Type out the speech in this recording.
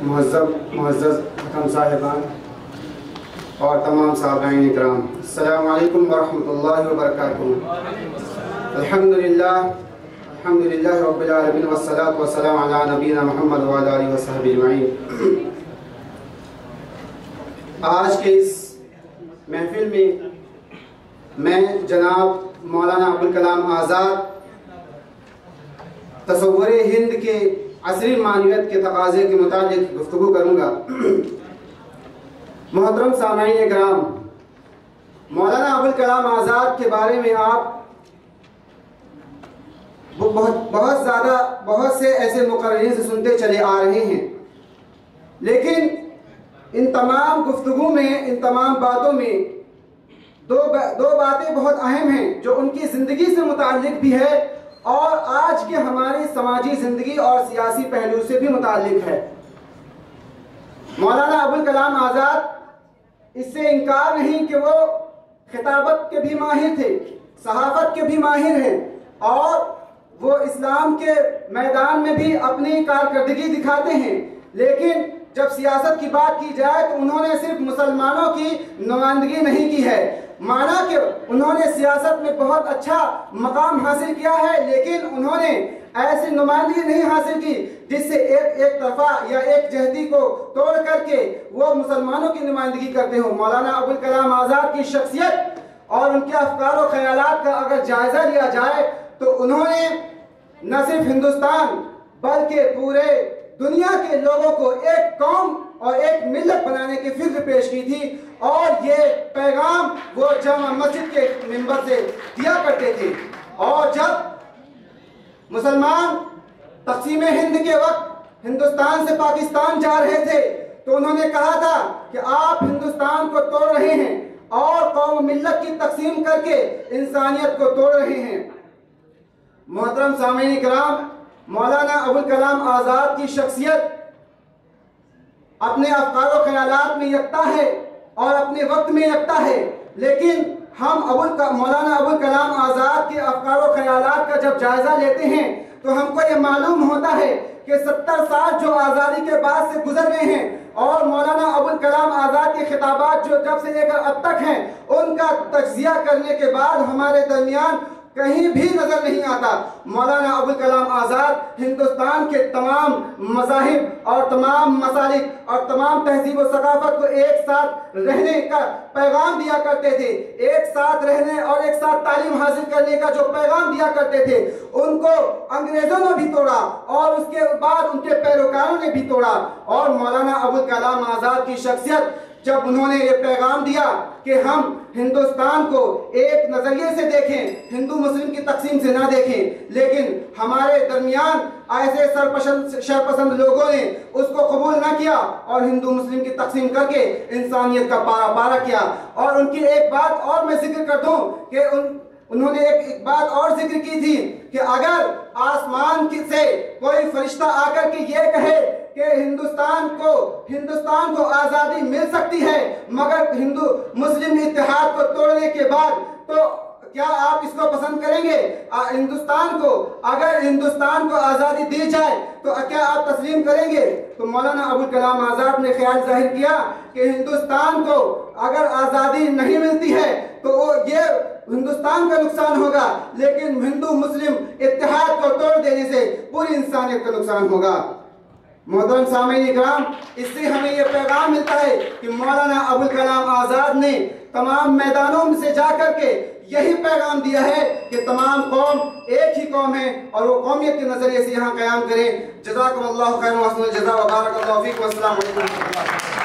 मुअज़्ज़ज़ हकम साहिबान और तमाम साहबाइन इकराम, अस्सलामु अलैकुम वरहमतुल्लाहि वबरकातुहू। अल्हम्दुलिल्लाह रब्बिल आलमीन वस्सलातु वस्सलामु अला नबीना मुहम्मद व अला आलिहि व सहबिहि अजमईन। आज के इस महफिल में मैं जनाब मौलाना अबुल कलाम आज़ाद तसव्वुर हिंद के असरी मानियत के तकाज़े के मुताबिक गुफ्तगू करूँगा। मोहतरम सामाईन इकराम, मौलाना अबुल कलाम आज़ाद के बारे में आप बहुत से ऐसे मुक़र्रिरीन से सुनते चले आ रहे हैं, लेकिन इन तमाम गुफ्तगू में, इन तमाम बातों में दो बातें बहुत अहम हैं जो उनकी ज़िंदगी से मुताल्लिक़ भी है और आज के हमारी समाजी ज़िंदगी और सियासी पहलू से भी मुताल्लिक़ है। मौलाना अबुल कलाम आज़ाद इससे इनकार नहीं कि वो खिताबत के भी माहिर थे, सहाफ़त के भी माहिर हैं और वो इस्लाम के मैदान में भी अपनी कारकर्दगी दिखाते हैं। लेकिन जब सियासत की बात की जाए तो उन्होंने सिर्फ मुसलमानों की नुमाइंदगी नहीं की है, माना कि उन्होंने सियासत में बहुत अच्छा मकाम हासिल किया है, लेकिन उन्होंने ऐसी नुमाइंदगी नहीं हासिल की जिससे एक तरफा या एक जहदी को तोड़ करके वो मुसलमानों की नुमाइंदगी करते हो। मौलाना अबुल कलाम आज़ाद की शख्सियत और उनके अफकार और ख्यालात का अगर जायजा लिया जाए तो उन्होंने न सिर्फ हिंदुस्तान बल्कि पूरे दुनिया के लोगों को एक कौम और एक मिल्लत बनाने की फिक्र पेश की थी और ये पैगाम वो जामा मस्जिद के मिंबर से दिया करते थे। और जब मुसलमान तक़सीम हिंद के वक्त हिंदुस्तान से पाकिस्तान जा रहे थे तो उन्होंने कहा था कि आप हिंदुस्तान को तोड़ रहे हैं और कौम मिल्लत की तक़सीम करके इंसानियत को तोड़ रहे हैं। मोहतरम सामीन इकराम, मौलाना अबुल कलाम आज़ाद की शख्सियत अपने अफकार और ख्यालात में यकता है और अपने वक्त में यकता है, लेकिन हम मौलाना अबुल कलाम आज़ाद के अफकार और ख्यालात का जब जायज़ा लेते हैं तो हमको ये मालूम होता है कि 70 साल जो आज़ादी के बाद से गुजर गए हैं और मौलाना अबुल कलाम आज़ाद के खिताबात जो जब से लेकर अब तक हैं उनका तज्ज़िया करने के बाद हमारे दरमियान कहीं भी नजर नहीं आता। मौलाना अबुल कलाम आज़ाद हिंदुस्तान के तमाम मज़ाहिब और तमाम मसालिक और तमाम तहजीब और सकाफत को एक साथ रहने का पैगाम दिया करते थे। एक साथ रहने और एक साथ तालीम हासिल करने का जो पैगाम दिया करते थे उनको अंग्रेजों ने भी तोड़ा और उसके बाद उनके पैरोकारों ने भी तोड़ा। और मौलाना अबुल कलाम आज़ाद की शख्सियत जब उन्होंने ये पैगाम दिया कि हम हिंदुस्तान को एक नज़रिए से देखें, हिंदू मुस्लिम की तकसीम से ना देखें, लेकिन हमारे दरमियान ऐसे शरपसंद लोगों ने उसको कबूल ना किया और हिंदू मुस्लिम की तकसीम करके इंसानियत का पारा पारा किया। और उनकी एक बात और मैं जिक्र कर दूं कि उन्होंने एक बात और जिक्र की थी कि अगर आसमान से कोई फरिश्ता आकर के ये कहे कि हिंदुस्तान को आज़ादी मिल सकती है मगर हिंदू मुस्लिम इत्तेहाद को तोड़ने के बाद, तो क्या आप इसको पसंद करेंगे? अगर हिंदुस्तान को आज़ादी दी जाए तो क्या आप तस्लीम करेंगे? तो मौलाना अबुल कलाम आज़ाद ने ख्याल जाहिर किया कि हिंदुस्तान को अगर आज़ादी नहीं मिलती है तो ये हिंदुस्तान का नुकसान होगा, लेकिन हिंदू मुस्लिम इत्तेहाद को तोड़ देने से पूरी इंसानियत का नुकसान होगा। मोहतरम सामीन इकराम, इससे हमें यह पैगाम मिलता है कि मौलाना अबुल कलाम आज़ाद ने तमाम मैदानों में से जा करके यही पैगाम दिया है कि तमाम कौम एक ही कौम है और वो कौमियत के नजरिए से यहाँ क़याम करें। जज़ाकुमुल्लाहु खैरन व अहसनुल जज़ा व बारकल्लाहु फ़ीकुम। अस्सलामु अलैकुम।